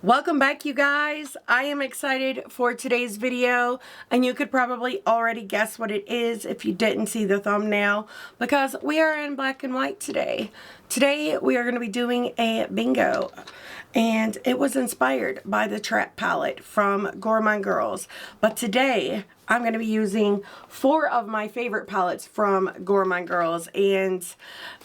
Welcome back, you guys. I am excited for today's video, and you could probably already guess what it is if you didn't see the thumbnail, because we are in black and white today. Today we are going to be doing a bingo, and it was inspired by the Trap palette from Gourmande Girls. But today I'm going to be using 4 of my favorite palettes from Gourmande Girls, and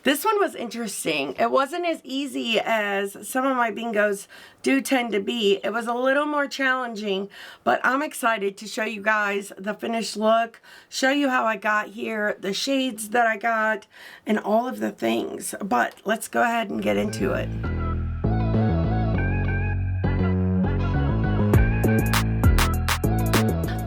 this one was interesting. It wasn't as easy as some of my bingos do tend to be. It was a little more challenging, but I'm excited to show you guys the finished look, show you how I got here, the shades that I got, and all of the things. But let's go ahead and get into it.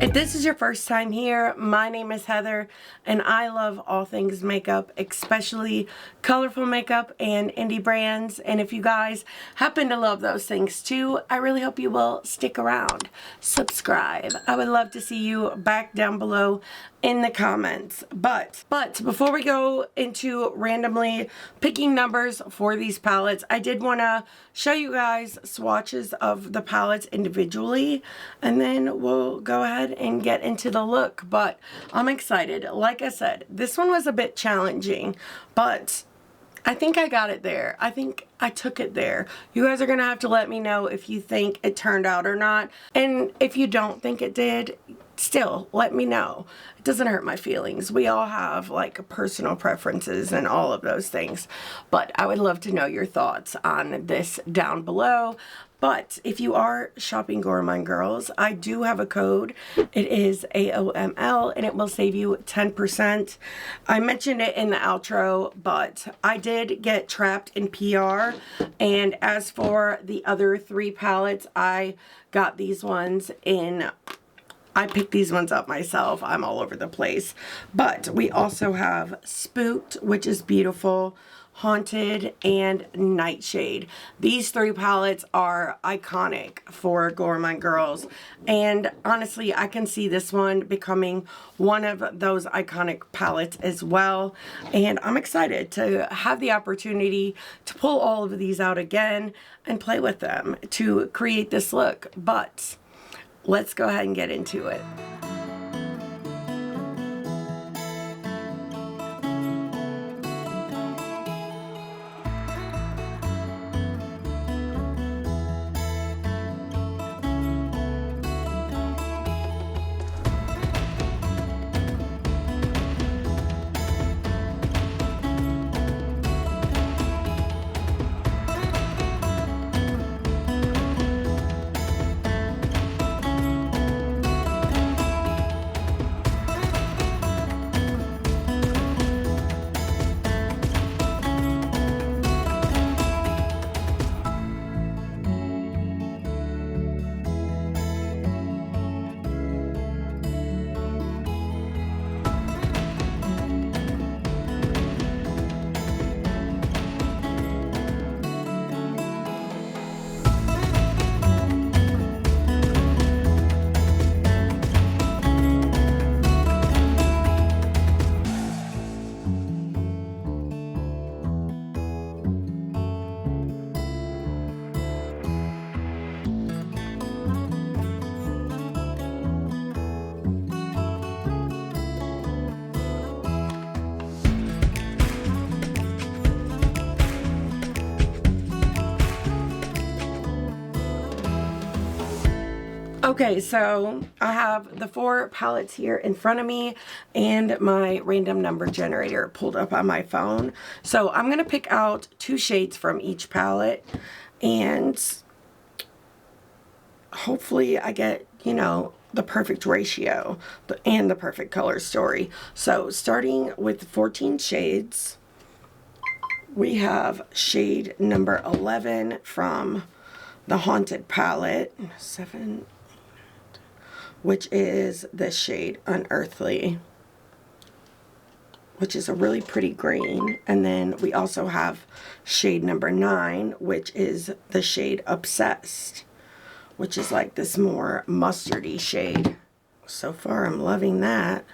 If this is your first time here, my name is Heather, and I love all things makeup, especially colorful makeup and indie brands. And if you guys happen to love those things too, I really hope you will stick around. Subscribe. I would love to see you back down below in the comments. But before we go into randomly picking numbers for these palettes, I did want to show you guys swatches of the palettes individually, and then we'll go ahead and get into the look. But I'm excited. Like I said, this one was a bit challenging, but I think I got it there. I think I took it there. You guys are going to have to let me know if you think it turned out or not. And if you don't think it did, still let me know. It doesn't hurt my feelings. We all have like personal preferences and all of those things. But I would love to know your thoughts on this down below. But if you are shopping Gourmande Girls, I do have a code. It is AOML, and it will save you 10%. I mentioned it in the outro, but I did get trapped in PR. And as for the other 3 palettes, I got these ones in... I picked these ones up myself. I'm all over the place. But we also have Spooked, which is beautiful, Haunted, and Nightshade. These 3 palettes are iconic for Gourmande Girls, and honestly I can see this one becoming one of those iconic palettes as well, and I'm excited to have the opportunity to pull all of these out again and play with them to create this look. But let's go ahead and get into it. Okay, so I have the 4 palettes here in front of me and my random number generator pulled up on my phone. So I'm going to pick out 2 shades from each palette, and hopefully I get, you know, the perfect ratio and the perfect color story. So starting with 14 shades, we have shade number 11 from the Haunted palette, 7, which is this shade Unearthly, which is a really pretty green. And then we also have shade number 9, which is the shade Obsessed, which is like this more mustardy shade. So far I'm loving that.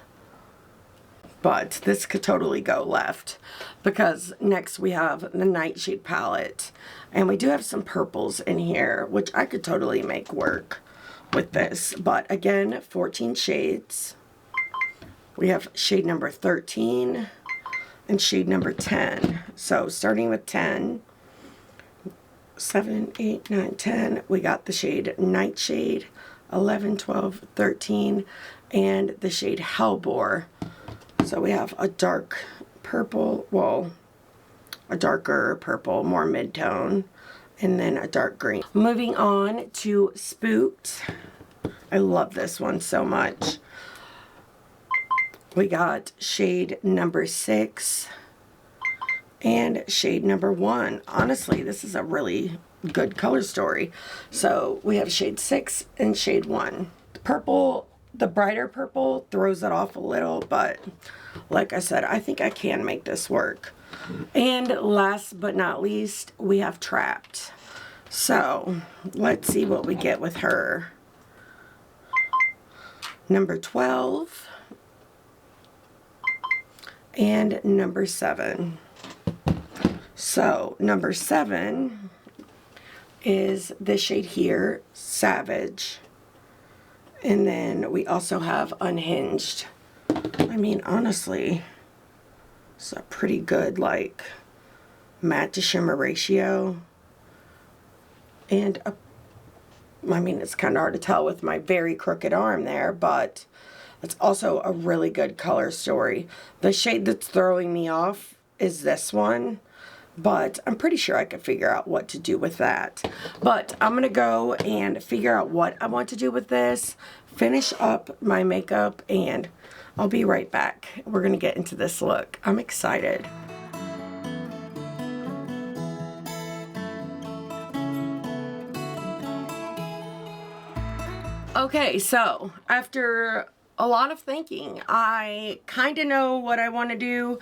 but this could totally go left because next we have the Nightshade palette, and we do have some purples in here, which I could totally make work with this. But again, 14 shades. We have shade number 13 and shade number 10. So starting with 10, 7, 8, 9, 10, we got the shade Nightshade, 11, 12, 13, and the shade Hellbore. So we have a dark purple, well, a darker purple, more mid-tone, and then a dark green. Moving on to Spooked. I love this one so much. We got shade number 6 and shade number 1. Honestly, this is a really good color story. So we have shade 6 and shade 1. The purple, the brighter purple throws it off a little, but like I said, I think I can make this work. And last but not least, we have Trapped. So let's see what we get with her. Number 12 and number 7. So number 7 is this shade here, Savage. And then we also have Unhinged. I mean, honestly, it's a pretty good, like, matte to shimmer ratio. And, I mean, it's kind of hard to tell with my very crooked arm there, but it's also a really good color story. The shade that's throwing me off is this one, but I'm pretty sure I could figure out what to do with that. But I'm going to go and figure out what I want to do with this, finish up my makeup, and I'll be right back. We're going to get into this look. I'm excited. Okay, so after a lot of thinking, I kind of know what I want to do.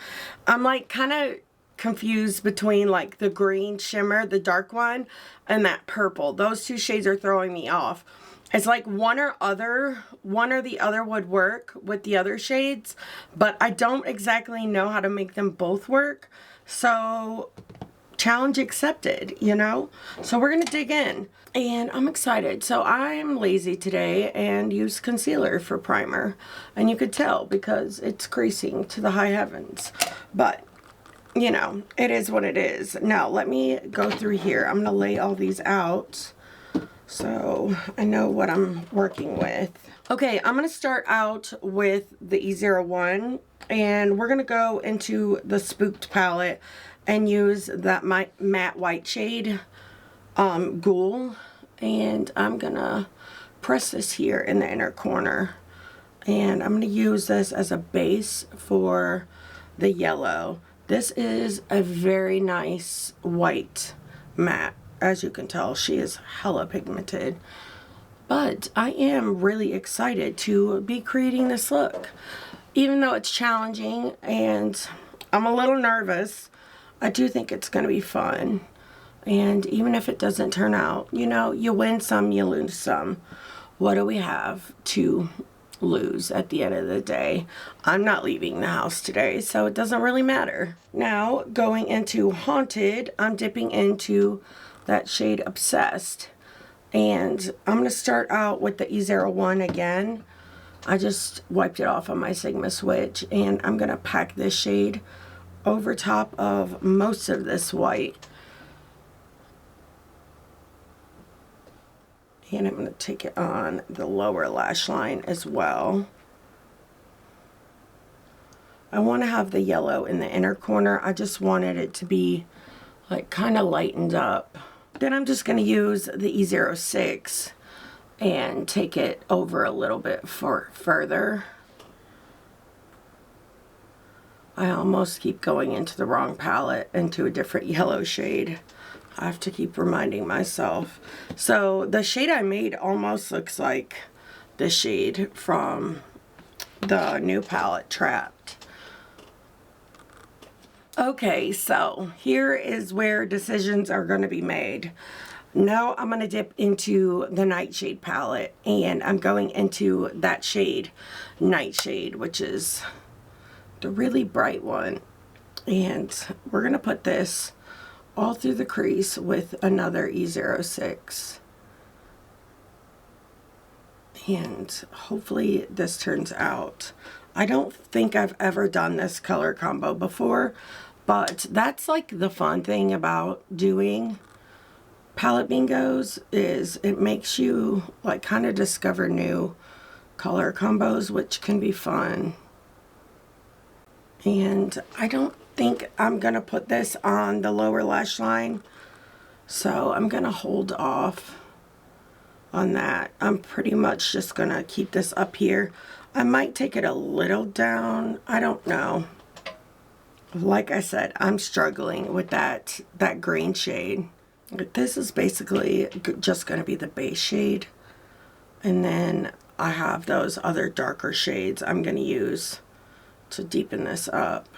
I'm like kind of confused between like the green shimmer, the dark one, and that purple. Those two shades are throwing me off. It's like one or the other would work with the other shades, but I don't exactly know how to make them both work. So challenge accepted, you know? So we're gonna dig in, and I'm excited. So I'm lazy today and use concealer for primer, and you could tell because it's creasing to the high heavens, but you know, it is what it is. Now let me go through here. I'm gonna lay all these out so I know what I'm working with. Okay, I'm gonna start out with the E01, and we're gonna go into the Spooked palette and use that matte white shade, Ghoul, and I'm gonna press this here in the inner corner, and I'm gonna use this as a base for the yellow. This is a very nice white matte. As you can tell, she is hella pigmented, but I am really excited to be creating this look. Even though it's challenging and I'm a little nervous, I do think it's going to be fun. And even if it doesn't turn out, you know, you win some, you lose some. What do we have to lose at the end of the day? I'm not leaving the house today, so it doesn't really matter. Now, going into Haunted, I'm dipping into that shade Obsessed. And I'm going to start out with the E01 again. I just wiped it off on my Sigma switch, and I'm going to pack this shade over top of most of this white. And I'm going to take it on the lower lash line as well. I want to have the yellow in the inner corner. I just wanted it to be like kind of lightened up. Then I'm just going to use the E06 and take it over a little bit further. I almost keep going into the wrong palette, into a different yellow shade. I have to keep reminding myself. So the shade I made almost looks like the shade from the new palette, Trapped. Okay, so here is where decisions are going to be made. Now I'm going to dip into the Nightshade palette, and I'm going into that shade, Nightshade, which is the really bright one. And we're going to put this all through the crease with another E06. And hopefully this turns out. I don't think I've ever done this color combo before, but that's like the fun thing about doing palette bingos, is it makes you like kind of discover new color combos, which can be fun. And I don't think I'm gonna put this on the lower lash line, so I'm gonna hold off on that. I'm pretty much just gonna keep this up here. I might take it a little down, I don't know. Like I said, I'm struggling with that green shade. This is basically just gonna be the base shade, and then I have those other darker shades I'm gonna use to deepen this up.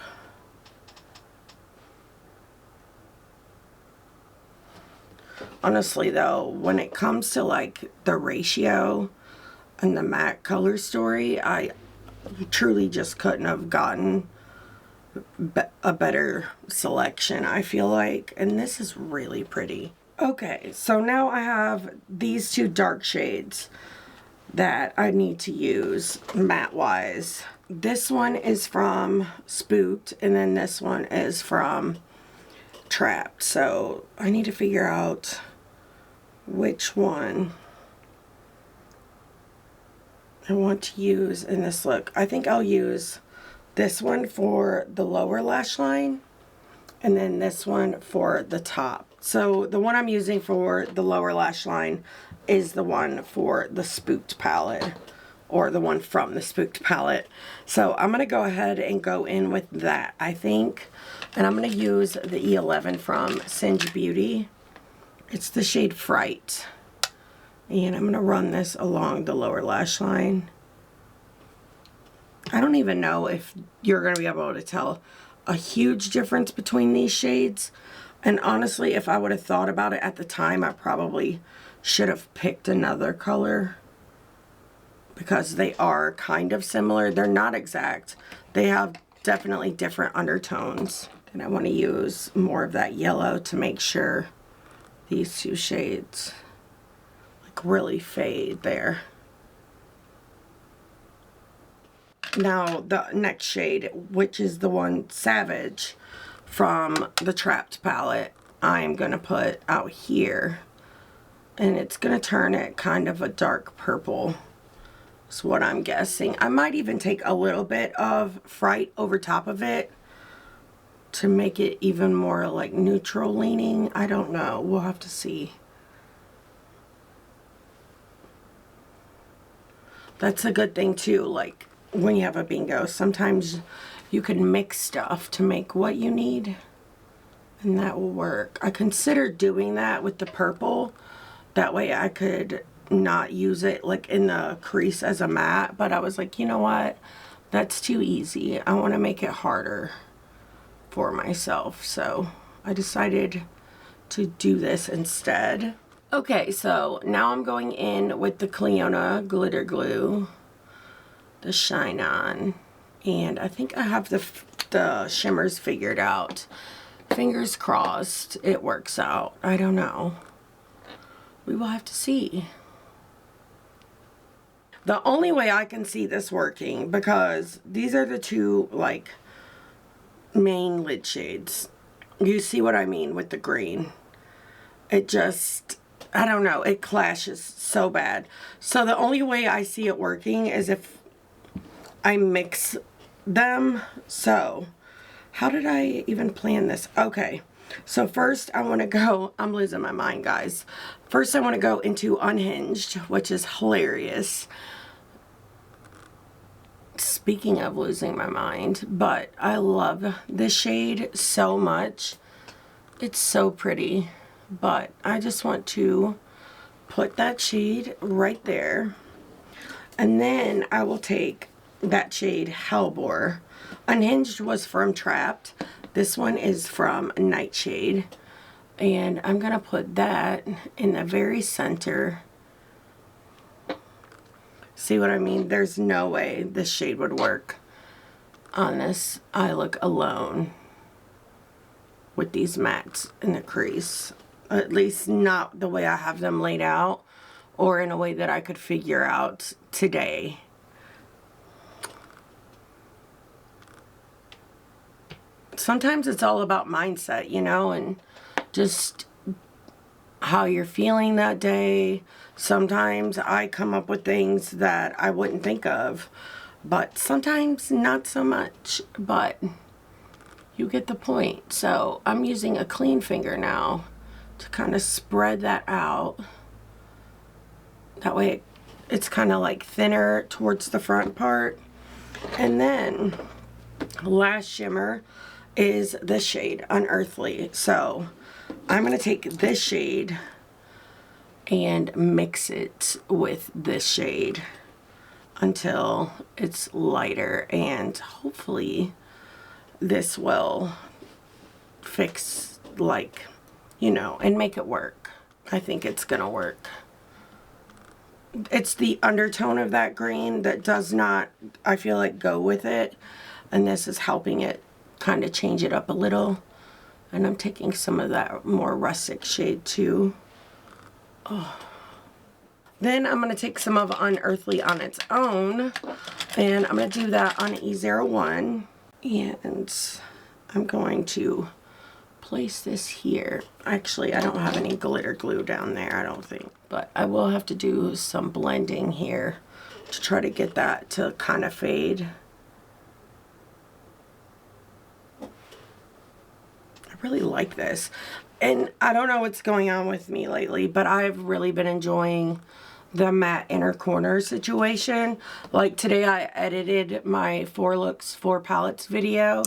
Honestly though, when it comes to like the ratio and the matte color story, I truly just couldn't have gotten a better selection, I feel like. And this is really pretty. Okay, so now I have these two dark shades that I need to use matte wise. This one is from Spooked, and then this one is from Trapped. So I need to figure out which one I want to use in this look. I think I'll use this one for the lower lash line, and then this one for the top. So the one I'm using for the lower lash line is the one for the Spooked palette, or the one from the Spooked palette. So I'm going to go ahead and go in with that, I think. And I'm going to use the E11 from Singe Beauty. It's the shade Fright. And I'm going to run this along the lower lash line. I don't even know if you're going to be able to tell a huge difference between these shades. And honestly, if I would have thought about it at the time, I probably should have picked another color, because they are kind of similar. They're not exact. They have definitely different undertones. And I want to use more of that yellow to make sure these two shades like really fade there. Now the next shade, which is the one Savage from the Trapped palette, I'm going to put out here. And it's going to turn it kind of a dark purple. Is what I'm guessing. I might even take a little bit of Fright over top of it to make it even more like neutral leaning. I don't know. We'll have to see. That's a good thing too. Like when you have a bingo, sometimes you can mix stuff to make what you need, and that will work. I considered doing that with the purple. That way I could not use it like in the crease as a matte, but I was like, you know what, that's too easy. I want to make it harder for myself, so I decided to do this instead. Okay, so now I'm going in with the CLIONADH glitter glue, the Shine On, and I think I have the shimmers figured out. Fingers crossed it works out. I don't know. We will have to see. The only way I can see this working, because these are the two like main lid shades. You see what I mean with the green. It just, I don't know, it clashes so bad. So the only way I see it working is if I mix them. So how did I even plan this? Okay. So first I want to go, I'm losing my mind, guys. First I want to go into Unhinged, which is hilarious. Speaking of losing my mind, but I love this shade so much. It's so pretty, but I just want to put that shade right there. And then I will take that shade Hellbore. Unhinged was from Trapped. This one is from Nightshade, and I'm gonna put that in the very center. See what I mean? There's no way this shade would work on this eye look alone with these mattes in the crease. At least not the way I have them laid out, or in a way that I could figure out today. Sometimes it's all about mindset, you know, and just how you're feeling that day. Sometimes I come up with things that I wouldn't think of, but sometimes not so much, but you get the point. So I'm using a clean finger now to kind of spread that out. That way it's kind of like thinner towards the front part. And then last shimmer is this shade, Unearthly. So I'm going to take this shade and mix it with this shade until it's lighter, and hopefully this will fix, like, you know, and make it work. I think it's gonna work. It's the undertone of that green that does not, I feel like, go with it, and this is helping it kind of change it up a little. And I'm taking some of that more rustic shade too. Oh. Then I'm going to take some of Unearthly on its own, and I'm going to do that on E01, and I'm going to place this here. Actually, I don't have any glitter glue down there, I don't think, but I will have to do some blending here to try to get that to kind of fade. Really like this, and I don't know what's going on with me lately, but I've really been enjoying the matte inner corner situation. Like today I edited my 4 looks 4 palettes video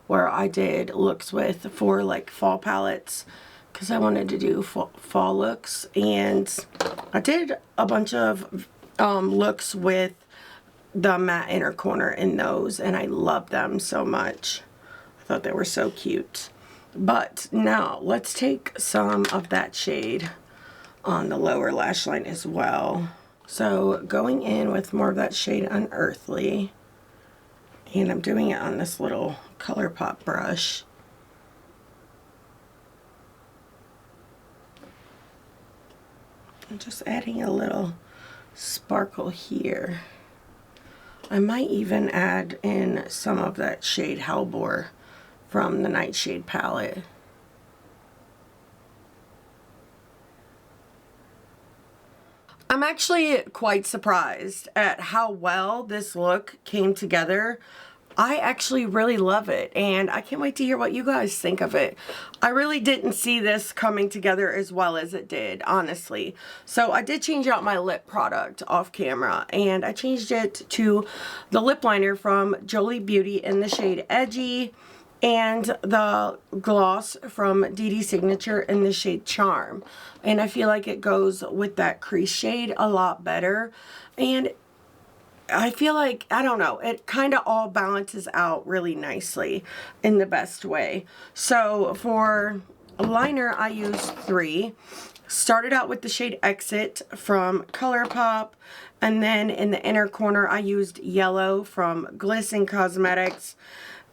where I did looks with 4 like fall palettes because I wanted to do fall looks, and I did a bunch of looks with the matte inner corner in those, and I love them so much. I thought they were so cute. But now let's take some of that shade on the lower lash line as well. So going in with more of that shade Unearthly, and I'm doing it on this little ColourPop brush. I'm just adding a little sparkle here. I might even add in some of that shade Hellbore from the Nightshade palette. I'm actually quite surprised at how well this look came together. I actually really love it, and I can't wait to hear what you guys think of it. I really didn't see this coming together as well as it did, honestly. So I did change out my lip product off camera, and I changed it to the lip liner from Jolie Beauty in the shade Edgy, and the gloss from DD Signature in the shade Charm. And I feel like it goes with that crease shade a lot better. And I feel like, I don't know, it kind of all balances out really nicely in the best way. So for a liner, I used 3. Started out with the shade Exit from ColourPop, and then in the inner corner I used Yellow from GLISTEN Cosmetics.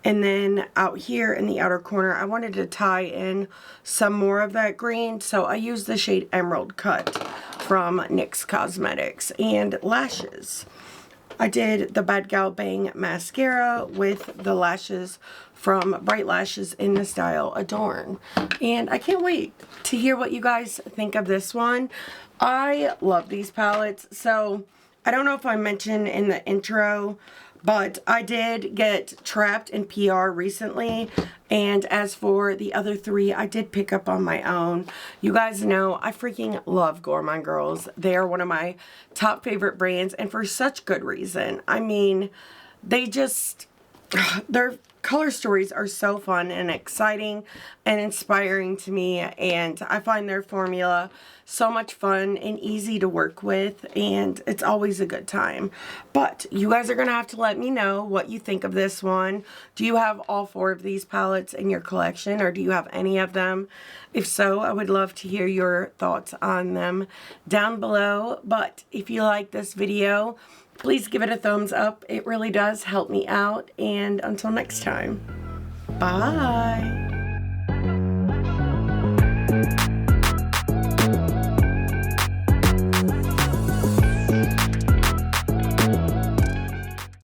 And then out here in the outer corner, I wanted to tie in some more of that green, so I used the shade Emerald Cut from NYX Cosmetics. And lashes, I did the Bad Gal Bang mascara with the lashes from Bright Lashes in the style Adorn. And I can't wait to hear what you guys think of this one. I love these palettes. So I don't know if I mentioned in the intro, but I did get trapped in PR recently, and as for the other 3, I did pick up on my own. You guys know I freaking love Gourmande girls. They are one of my top favorite brands, and for such good reason. I mean, they just, their color stories are so fun and exciting and inspiring to me, and I find their formula so much fun and easy to work with, and it's always a good time. But you guys are going to have to let me know what you think of this one. Do you have all 4 of these palettes in your collection, or do you have any of them? If so, I would love to hear your thoughts on them down below. But if you like this video, please give it a thumbs up. It really does help me out. And until next time, bye.